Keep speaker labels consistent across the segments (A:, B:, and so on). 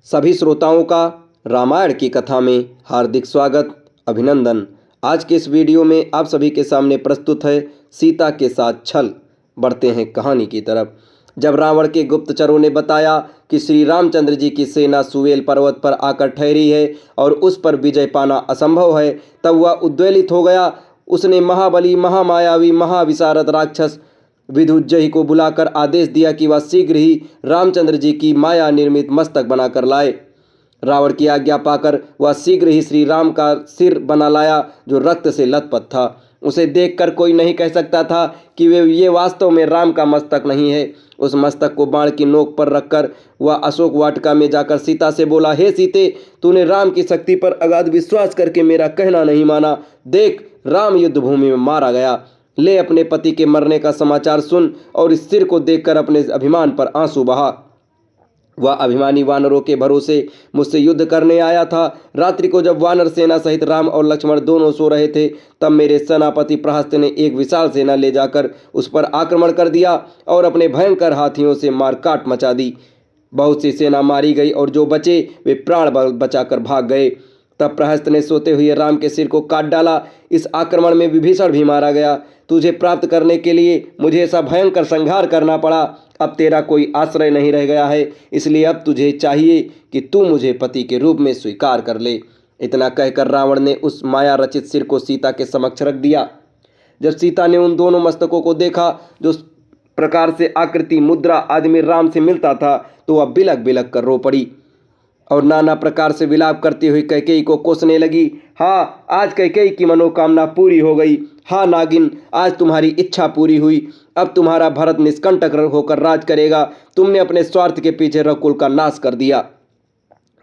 A: सभी श्रोताओं का रामायण की कथा में हार्दिक स्वागत, अभिनंदन। आज के इस वीडियो में आप सभी के सामने प्रस्तुत है सीता के साथ छल। बढ़ते हैं कहानी की तरफ। जब रावण के गुप्तचरों ने बताया कि श्री रामचंद्र जी की सेना सुवेल पर्वत पर आकर ठहरी है और उस पर विजय पाना असंभव है, तब वह उद्वेलित हो गया। उसने महाबली, महामायावी, महाविशारद राक्षस विदुज्जय को बुलाकर आदेश दिया कि वह शीघ्र ही रामचंद्र जी की माया निर्मित मस्तक बनाकर लाए। रावण की आज्ञा पाकर वह शीघ्र ही श्री राम का सिर बना लाया, जो रक्त से लथपथ था। उसे देखकर कोई नहीं कह सकता था कि ये वास्तव में राम का मस्तक नहीं है। उस मस्तक को बाण की नोक पर रखकर वह अशोक वाटिका में जाकर सीता से बोला, हे सीते, तूने राम की शक्ति पर अगाध विश्वास करके मेरा कहना नहीं माना। देख, राम युद्ध भूमि में मारा गया। ले अपने पति के मरने का समाचार सुन और इस सिर को देखकर अपने अभिमान पर आंसू बहा। वह अभिमानी वानरों के भरोसे मुझसे युद्ध करने आया था। रात्रि को जब वानर सेना सहित राम और लक्ष्मण दोनों सो रहे थे, तब मेरे सेनापति प्रहस्त ने एक विशाल सेना ले जाकर उस पर आक्रमण कर दिया और अपने भयंकर हाथियों से मारकाट मचा दी। बहुत सी सेना मारी गई और जो बचे वे प्राण बचाकर भाग गए। तब प्रहस्त ने सोते हुए राम के सिर को काट डाला। इस आक्रमण में विभीषण भी मारा गया। तुझे प्राप्त करने के लिए मुझे ऐसा भयंकर संहार करना पड़ा। अब तेरा कोई आश्रय नहीं रह गया है, इसलिए अब तुझे चाहिए कि तू मुझे पति के रूप में स्वीकार कर ले। इतना कहकर रावण ने उस माया रचित सिर को सीता के समक्ष रख दिया। जब सीता ने उन दोनों मस्तकों को देखा, जो प्रकार से आकृति, मुद्रा आदि में राम से मिलता था, तो वह बिलक बिलक कर रो पड़ी और नाना प्रकार से विलाप करती हुई कैकेयी को कोसने लगी। हाँ, आज कैकेयी की मनोकामना पूरी हो गई। हाँ नागिन, आज तुम्हारी इच्छा पूरी हुई। अब तुम्हारा भरत निष्कंटक होकर राज करेगा। तुमने अपने स्वार्थ के पीछे रघुकुल का नाश कर दिया।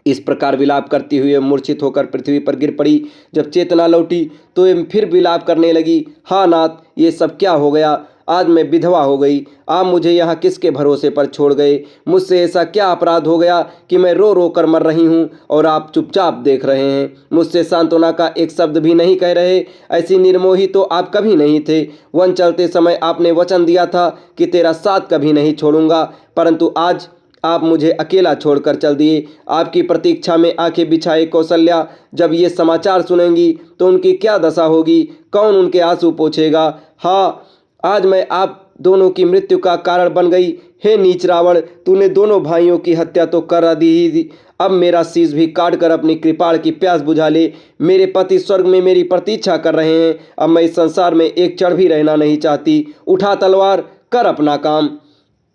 A: इस प्रकार विलाप करती हुई मूर्छित होकर पृथ्वी पर गिर पड़ी। जब चेतना लौटी तो वे फिर विलाप करने लगी। हाँ नाथ, ये सब क्या हो गया? आज मैं विधवा हो गई। आप मुझे यहाँ किसके भरोसे पर छोड़ गए? मुझसे ऐसा क्या अपराध हो गया कि मैं रो रो कर मर रही हूँ और आप चुपचाप देख रहे हैं? मुझसे सांत्वना का एक शब्द भी नहीं कह रहे। ऐसी निर्मोही तो आप कभी नहीं थे। वन चलते समय आपने वचन दिया था कि तेरा साथ कभी नहीं छोड़ूंगा, परंतु आज आप मुझे अकेला छोड़कर चल दिए। आपकी प्रतीक्षा में आंखें बिछाए कौशल्या जब ये समाचार सुनेंगी तो उनकी क्या दशा होगी? कौन उनके आंसू पोंछेगा? हाँ, आज मैं आप दोनों की मृत्यु का कारण बन गई। हे नीच रावण, तूने दोनों भाइयों की हत्या तो कर दी ही, अब मेरा शीश भी काट कर अपनी कृपाण की प्यास बुझा ले। मेरे पति स्वर्ग में मेरी प्रतीक्षा कर रहे हैं। अब मैं इस संसार में एक क्षण भी रहना नहीं चाहती। उठा तलवार, कर अपना काम।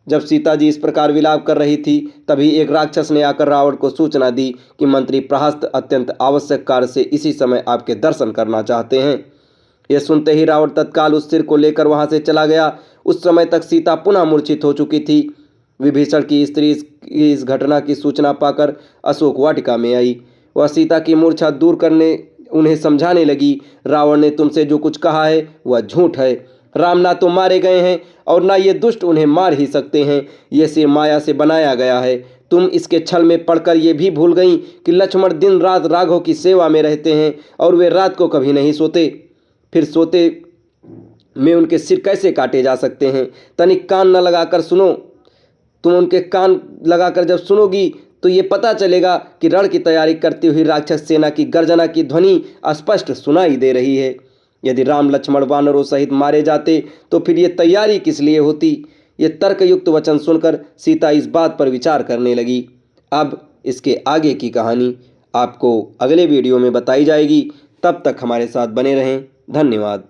A: जब सीता जी इस प्रकार विलाप कर रही थी, तभी एक राक्षस ने आकर रावण को सूचना दी कि मंत्री प्रहस्त अत्यंत आवश्यक कार्य से इसी समय आपके दर्शन करना चाहते हैं। यह सुनते ही रावण तत्काल उस सिर को लेकर वहां से चला गया। उस समय तक सीता पुनः मूर्छित हो चुकी थी। विभीषण की स्त्री इस घटना की सूचना पाकर अशोक वाटिका में आई। वह सीता की मूर्छा दूर करने उन्हें समझाने लगी। रावण ने तुमसे जो कुछ कहा है वह झूठ है। राम ना तो मारे गए हैं और ना ये दुष्ट उन्हें मार ही सकते हैं। यह सिर माया से बनाया गया है। तुम इसके छल में पड़कर ये भी भूल गई कि लक्ष्मण दिन रात राघव की सेवा में रहते हैं और वे रात को कभी नहीं सोते। फिर सोते में उनके सिर कैसे काटे जा सकते हैं? तनिक कान न लगाकर सुनो। तुम उनके कान लगाकर जब सुनोगी तो ये पता चलेगा कि रण की तैयारी करती हुई राक्षस सेना की गर्जना की ध्वनि स्पष्ट सुनाई दे रही है। यदि राम लक्ष्मण वानरों सहित मारे जाते तो फिर ये तैयारी किस लिए होती? ये तर्कयुक्त वचन सुनकर सीता इस बात पर विचार करने लगी। अब इसके आगे की कहानी आपको अगले वीडियो में बताई जाएगी। तब तक हमारे साथ बने रहें। धन्यवाद।